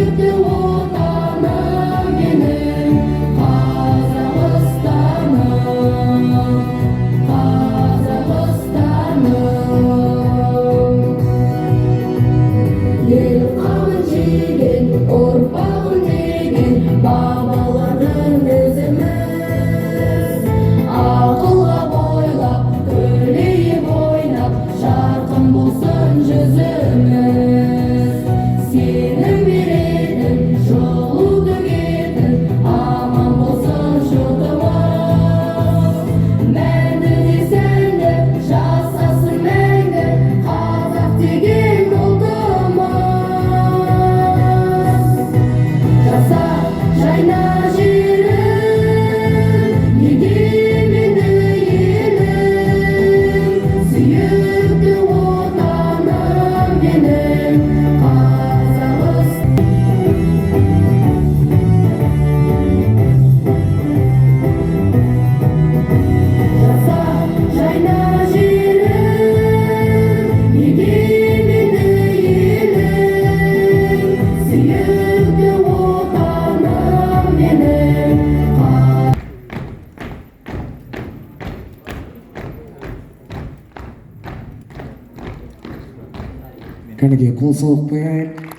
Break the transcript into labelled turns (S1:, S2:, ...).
S1: Сүйікті отаным менің Қазақстаным, Қазақстаным. Ел қамын жеген, ұрпағын деген бабалардың ізіміз. Ақылға бойлап, төлейіп ойнап, жарқын болсын жүзіміз. Сенім беретін, жолы төгетін, аман болсын жұртымыз. Мәңгі де сәнді, жасасын мәңгі, қазақ деген ұлтымыз. Жаса, жайна жерім, егеменді елім, сүйікті отаным менің Қазақстан. Жаса, жайна жерім, егеменді елім, сүйікті отаным менің
S2: Кәніге қол соғып қояйық.